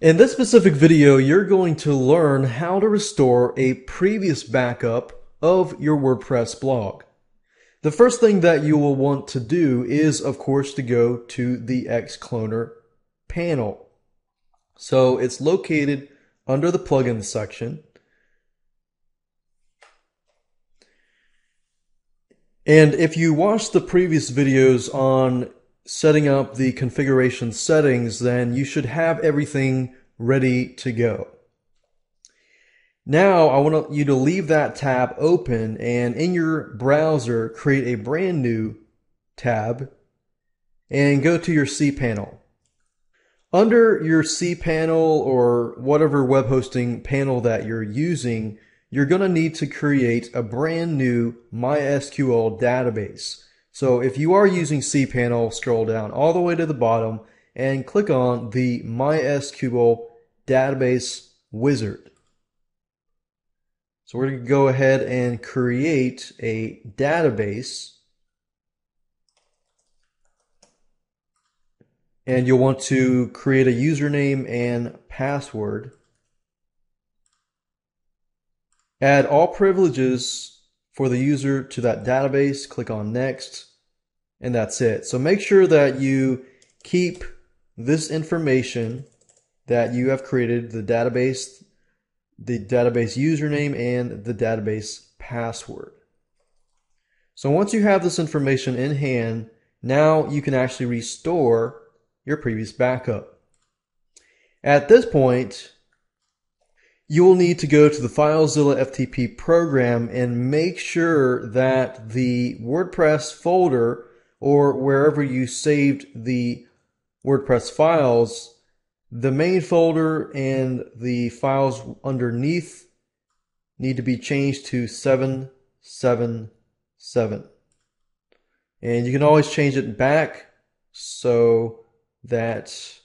In this specific video, you're going to learn how to restore a previous backup of your WordPress blog. The first thing that you will want to do is, of course, to go to the Xcloner panel. So it's located under the plugins section. And if you watched the previous videos on setting up the configuration settings, then you should have everything ready to go. Now I want you to leave that tab open and in your browser create a brand new tab and go to your cPanel. Under your cPanel or whatever web hosting panel that you're using, you're going to need to create a brand new MySQL database. So if you are using cPanel, scroll down all the way to the bottom and click on the MySQL database wizard. So we're going to go ahead and create a database. And you'll want to create a username and password. Add all privileges for the user to that database. Click on Next. And that's it. So make sure that you keep this information that you have created, the database username, and the database password. So once you have this information in hand, now you can actually restore your previous backup. At this point, you will need to go to the FileZilla FTP program and make sure that the WordPress folder or wherever you saved the WordPress files, the main folder and the files underneath need to be changed to 777. And you can always change it back so that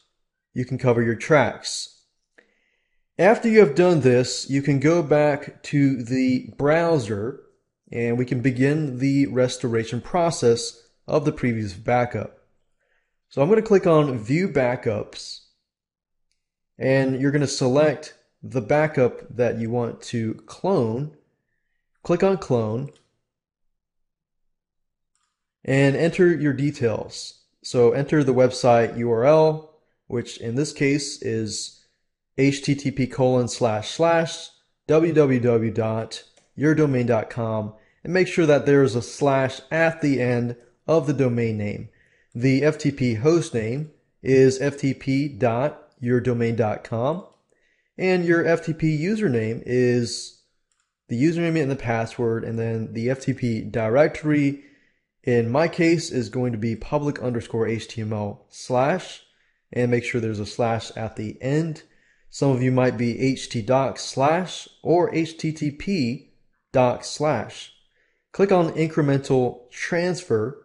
you can cover your tracks. After you have done this, you can go back to the browser and we can begin the restoration process of the previous backup. So I'm going to click on View Backups, and you're going to select the backup that you want to clone. Click on Clone, and enter your details. So enter the website URL, which in this case is http://www.yourdomain.com, and make sure that there is a slash at the end of the domain name. The FTP hostname is ftp.yourdomain.com, and your FTP username is the username and the password, and then the FTP directory in my case is going to be public_HTML/, and make sure there's a slash at the end. Some of you might be htdoc/ or http:/. Click on incremental transfer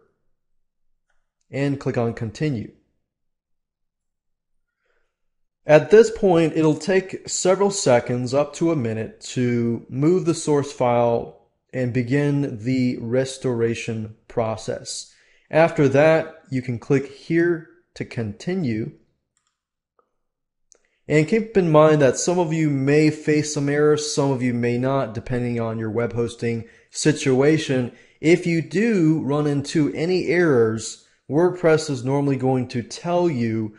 and click on continue. At this point, it'll take several seconds, up to a minute, to move the source file and begin the restoration process. After that, you can click here to continue. And keep in mind that some of you may face some errors, some of you may not, depending on your web hosting situation. If you do run into any errors, WordPress is normally going to tell you,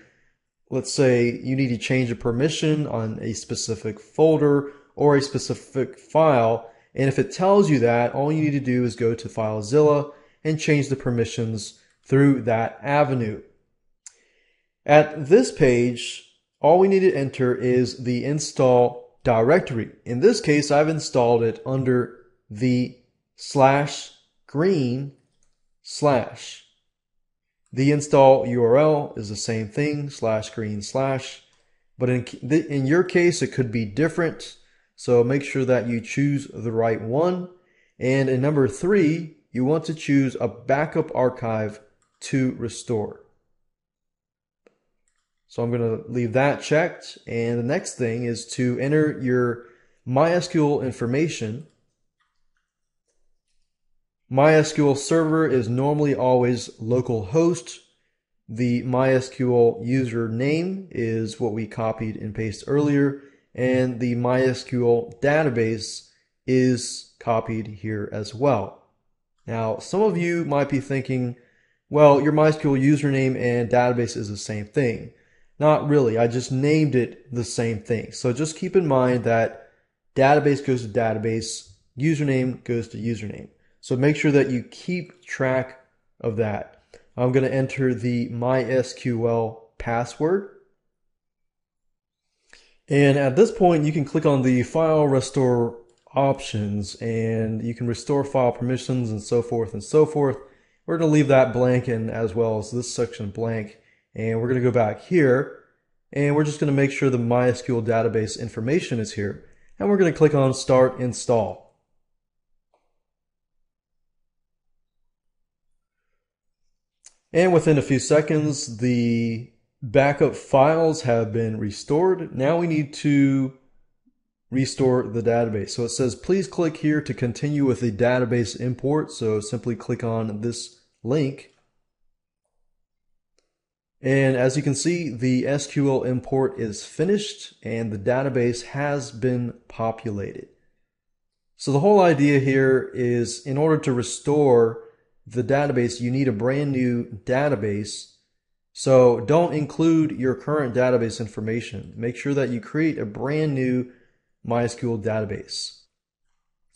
let's say you need to change a permission on a specific folder or a specific file. And if it tells you that, all you need to do is go to FileZilla and change the permissions through that avenue. At this page, all we need to enter is the install directory. In this case, I've installed it under the /green/. The install URL is the same thing, /green/, but in your case, it could be different. So make sure that you choose the right one. And in number 3, you want to choose a backup archive to restore. So I'm going to leave that checked. And the next thing is to enter your MySQL information. MySQL server is normally always localhost The MySQL username is what we copied and pasted earlier, and the MySQL database is copied here as well. Now, some of you might be thinking, well, your MySQL username and database is the same thing. Not really. I just named it the same thing. So just keep in mind that database goes to database, username goes to username. So make sure that you keep track of that. I'm going to enter the MySQL password. And at this point, you can click on the file restore options and you can restore file permissions and so forth and so forth. We're going to leave that blank and as well as this section blank. And we're going to go back here and we're just going to make sure the MySQL database information is here. And we're going to click on Start Install. And within a few seconds, the backup files have been restored. Now we need to restore the database. So it says, please click here to continue with the database import. So simply click on this link. And as you can see, the SQL import is finished and the database has been populated. So the whole idea here is in order to restore the database, you need a brand new database. So don't include your current database information. Make sure that you create a brand new MySQL database.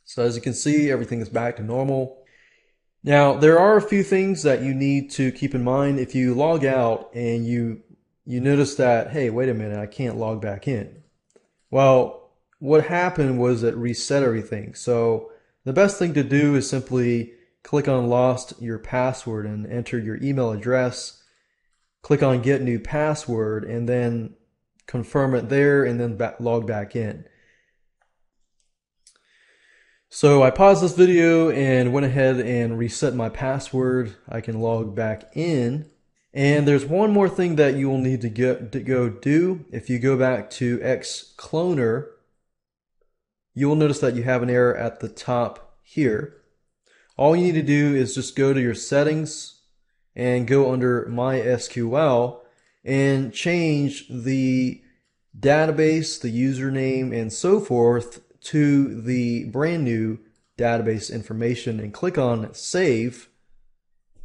So as you can see, everything is back to normal. Now, there are a few things that you need to keep in mind. If you log out and you notice that, hey, wait a minute, I can't log back in. Well, what happened was it reset everything. So the best thing to do is simply click on lost your password and enter your email address. Click on get new password and then confirm it there and then log back in. So I paused this video and went ahead and reset my password. I can log back in. And there's one more thing that you will need to go do. If you go back to Xcloner, you will notice that you have an error at the top here. All you need to do is just go to your settings and go under MySQL and change the database, the username, and so forth to the brand new database information and click on Save,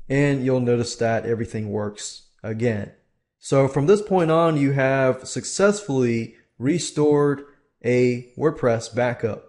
and you'll notice that everything works again. So from this point on, you have successfully restored a WordPress backup.